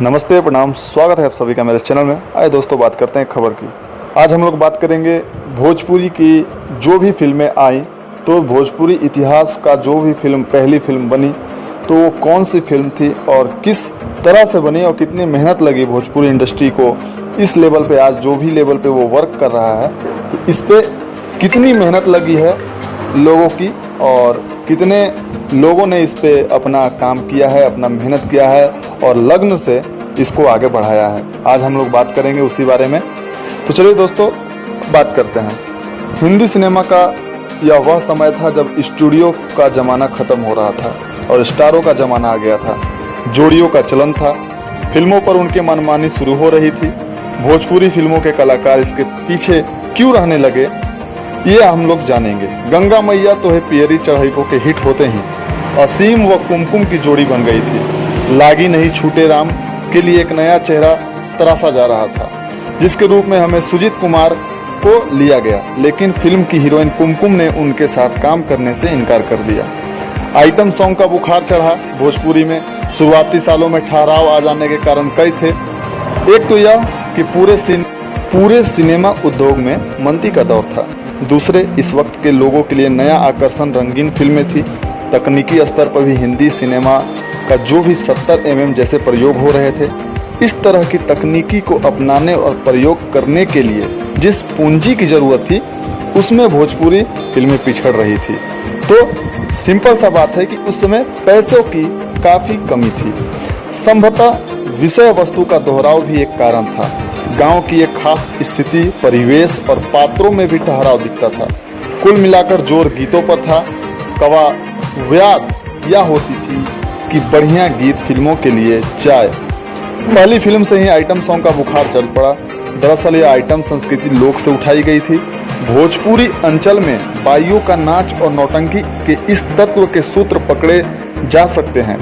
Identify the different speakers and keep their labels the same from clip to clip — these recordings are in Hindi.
Speaker 1: नमस्ते, प्रणाम, स्वागत है आप सभी का मेरे चैनल में। आइए दोस्तों, बात करते हैं खबर की। आज हम लोग बात करेंगे भोजपुरी की जो भी फिल्में आई, तो भोजपुरी इतिहास का जो भी पहली फिल्म बनी तो वो कौन सी फिल्म थी और किस तरह से बनी और कितनी मेहनत लगी भोजपुरी इंडस्ट्री को इस लेवल पे, आज जो भी लेवल पे वो वर्क कर रहा है तो इस पे कितनी मेहनत लगी है लोगों की और कितने लोगों ने इस पे अपना काम किया है, अपना मेहनत किया है और लगन से इसको आगे बढ़ाया है। आज हम लोग बात करेंगे उसी बारे में। तो चलिए दोस्तों, बात करते हैं। हिंदी सिनेमा का यह वह समय था जब स्टूडियो का ज़माना ख़त्म हो रहा था और स्टारों का ज़माना आ गया था। जोड़ियों का चलन था, फिल्मों पर उनकी मनमानी शुरू हो रही थी। भोजपुरी फिल्मों के कलाकार इसके पीछे क्यों रहने लगे, ये हम लोग जानेंगे। गंगा मैया तो है पियरी चढ़ाइयों के हिट होते ही असीम व कुमकुम की जोड़ी बन गई थी। लागी नहीं छूटे राम के लिए एक नया चेहरा तराशा जा रहा था, जिसके रूप में हमें सुजीत कुमार को लिया गया, लेकिन फिल्म की हीरोइन कुमकुम ने उनके साथ काम करने से इनकार कर दिया। आइटम सॉन्ग का बुखार चढ़ा भोजपुरी में। शुरुआती सालों में ठहराव आ जाने के कारण कई थे। एक तो यह कि पूरे सिनेमा उद्योग में मंदी का दौर था। दूसरे, इस वक्त के लोगों के लिए नया आकर्षण रंगीन फिल्में थी। तकनीकी स्तर पर भी हिंदी सिनेमा का जो भी 70 mm जैसे प्रयोग हो रहे थे, इस तरह की तकनीकी को अपनाने और प्रयोग करने के लिए जिस पूंजी की ज़रूरत थी उसमें भोजपुरी फिल्में पिछड़ रही थी। तो सिंपल सा बात है कि उस समय पैसों की काफ़ी कमी थी। संभवतः विषय वस्तु का दोहराव भी एक कारण था। गांव की एक खास स्थिति, परिवेश और पात्रों में भी ठहराव दिखता था। कुल मिलाकर जोर गीतों पर था। कवायद यह होती थी कि बढ़िया गीत फिल्मों के लिए चाय। पहली फिल्म से ही आइटम सॉन्ग का बुखार चल पड़ा। दरअसल यह आइटम संस्कृति लोक से उठाई गई थी। भोजपुरी अंचल में बाइयों का नाच और नौटंकी के इस तत्व के सूत्र पकड़े जा सकते हैं।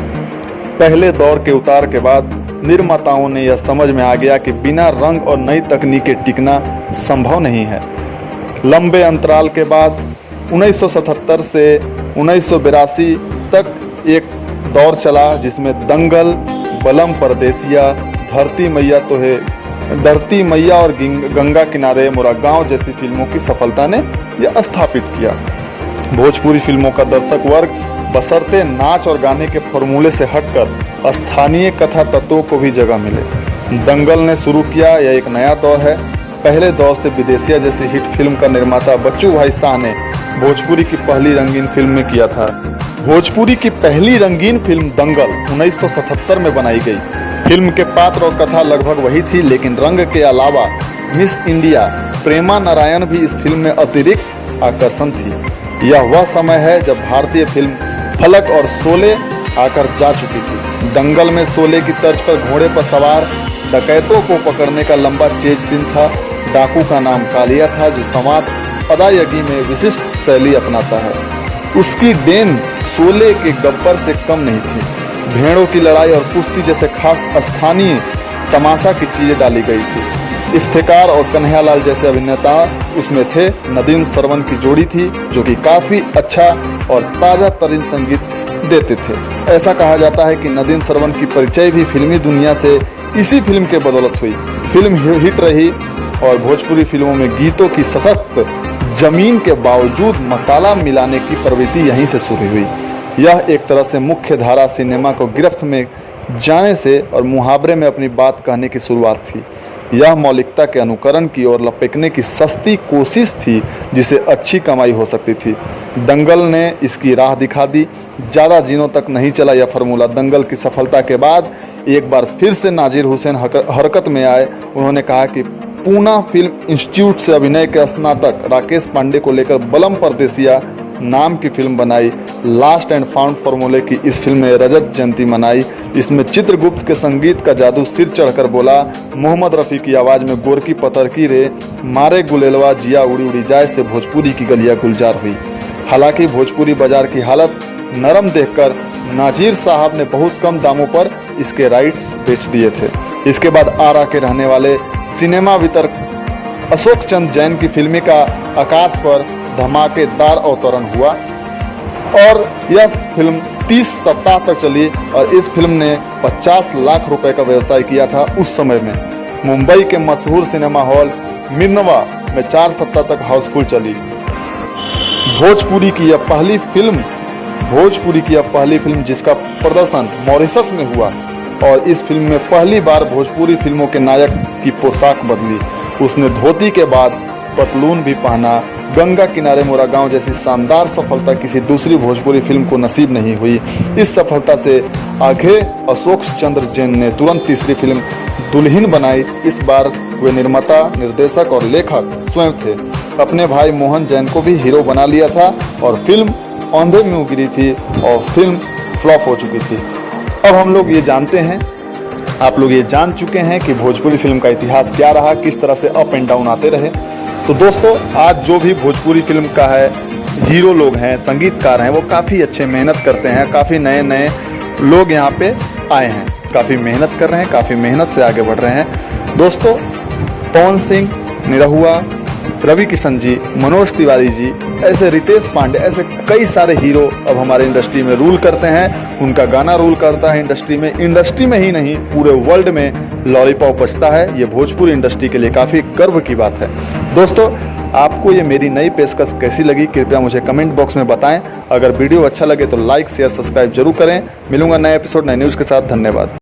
Speaker 1: पहले दौर के उतार के बाद निर्माताओं ने यह समझ में आ गया कि बिना रंग और नई तकनीकें टिकना संभव नहीं है। लंबे अंतराल के बाद 1977 से 1982 तक एक दौर चला जिसमें दंगल, बलम परदेसिया, धरती मैया और गंगा किनारे मोरा गांव जैसी फिल्मों की सफलता ने यह स्थापित किया। भोजपुरी फिल्मों का दर्शक वर्ग बशर्ते नाच और गाने के फॉर्मूले से हटकर स्थानीय कथा तत्वों को भी जगह मिले। दंगल ने शुरू किया यह एक नया दौर है। पहले दौर से विदेशिया जैसी हिट फिल्म का निर्माता बच्चू भाई शाह ने भोजपुरी की पहली रंगीन फिल्म में किया था। भोजपुरी की पहली रंगीन फिल्म दंगल 1977 में बनाई गई। फिल्म के पात्र और कथा लगभग वही थी, लेकिन रंग के अलावा मिस इंडिया प्रेमा नारायण भी इस फिल्म में अतिरिक्त आकर्षण थी। यह वह समय है जब भारतीय फिल्म फलक और शोले आकर जा चुकी थी। दंगल में शोले की तर्ज पर घोड़े पर सवार डकैतों को पकड़ने का लंबा चेज सीन था। डाकू का नाम कालिया था, जो संवाद अदायगी में विशिष्ट शैली अपनाता है। उसकी देन शोले के गब्बर से कम नहीं थी। भेड़ों की लड़ाई और कुश्ती जैसे खास स्थानीय तमाशा की चीजें डाली गई थी। इफ्तिकार और कन्हैयालाल जैसे अभिनेता उसमें थे। नदीम श्रवण की जोड़ी थी जो कि काफ़ी अच्छा और ताज़ा तरीन संगीत देते थे। ऐसा कहा जाता है कि नदीम श्रवण की परिचय भी फिल्मी दुनिया से इसी फिल्म के बदौलत हुई। फिल्म हिट रही और भोजपुरी फिल्मों में गीतों की सशक्त जमीन के बावजूद मसाला मिलाने की प्रवृत्ति यहीं से शुरू हुई। यह एक तरह से मुख्य धारा सिनेमा को गिरफ्त में जाने से और मुहावरे में अपनी बात कहने की शुरुआत थी। यह मौलिकता के अनुकरण की ओर लपेटने की सस्ती कोशिश थी जिसे अच्छी कमाई हो सकती थी। दंगल ने इसकी राह दिखा दी। ज़्यादा दिनों तक नहीं चला यह फार्मूला। दंगल की सफलता के बाद एक बार फिर से नाजिर हुसैन हरकत में आए। उन्होंने कहा कि पूना फिल्म इंस्टीट्यूट से अभिनय के स्नातक राकेश पांडे को लेकर बलम परदेसिया नाम की फिल्म बनाई। लास्ट एंड फाउंड फार्मूले की इस फिल्म में रजत जयंती मनाई। इसमें चित्रगुप्त के संगीत का जादू सिर चढ़कर बोला। मोहम्मद रफ़ी की आवाज़ में गोरकी पतरकी रे मारे गुलेलवा जिया उड़ी उड़ी जाए से भोजपुरी की गलियां गुलजार हुई। हालांकि भोजपुरी बाजार की हालत नरम देखकर नाजिर साहब ने बहुत कम दामों पर इसके राइट्स बेच दिए थे। इसके बाद आरा के रहने वाले सिनेमा वितरक अशोक चंद जैन की फिल्म का आकाश पर धमाकेदार अवतरण हुआ और यह फिल्म 30 सप्ताह तक चली और इस फिल्म ने 50 लाख रुपए का व्यवसाय किया था उस समय में। मुंबई के मशहूर सिनेमा हॉल मिर्नवा में 4 सप्ताह तक हाउसफुल चली। भोजपुरी की यह पहली फिल्म जिसका प्रदर्शन मॉरिशस में हुआ और इस फिल्म में पहली बार भोजपुरी फिल्मों के नायक की पोशाक बदली। उसने धोती के बाद पतलून भी पहना। गंगा किनारे मोरा गांव जैसी शानदार सफलता किसी दूसरी भोजपुरी फिल्म को नसीब नहीं हुई। इस सफलता से आगे अशोक चंद्र जैन ने तुरंत तीसरी फिल्म दुल्हन बनाई। इस बार वे निर्माता, निर्देशक और लेखक स्वयं थे। अपने भाई मोहन जैन को भी हीरो बना लिया था और फिल्म औंधे मुंह गिरी थी और फिल्म फ्लॉप हो चुकी थी। अब हम लोग ये जानते हैं, आप लोग ये जान चुके हैं कि भोजपुरी फिल्म का इतिहास क्या रहा, किस तरह से अप एंड डाउन आते रहे। तो दोस्तों, आज जो भी भोजपुरी फिल्म का है हीरो लोग हैं, संगीतकार हैं, वो काफ़ी अच्छे मेहनत करते हैं। काफ़ी नए नए लोग यहाँ पे आए हैं, काफ़ी मेहनत कर रहे हैं, काफ़ी मेहनत से आगे बढ़ रहे हैं। दोस्तों, पवन सिंह, निरहुआ, रवि किशन जी, मनोज तिवारी जी, ऐसे रितेश पांडे, ऐसे कई सारे हीरो अब हमारे इंडस्ट्री में रूल करते हैं। उनका गाना रूल करता है इंडस्ट्री में ही नहीं पूरे वर्ल्ड में लॉलीपॉप बजता है। ये भोजपुरी इंडस्ट्री के लिए काफ़ी गर्व की बात है। दोस्तों, आपको ये मेरी नई पेशकश कैसी लगी कृपया मुझे कमेंट बॉक्स में बताएं। अगर वीडियो अच्छा लगे तो लाइक, शेयर, सब्सक्राइब जरूर करें। मिलूंगा नए एपिसोड, नए न्यूज़ के साथ। धन्यवाद।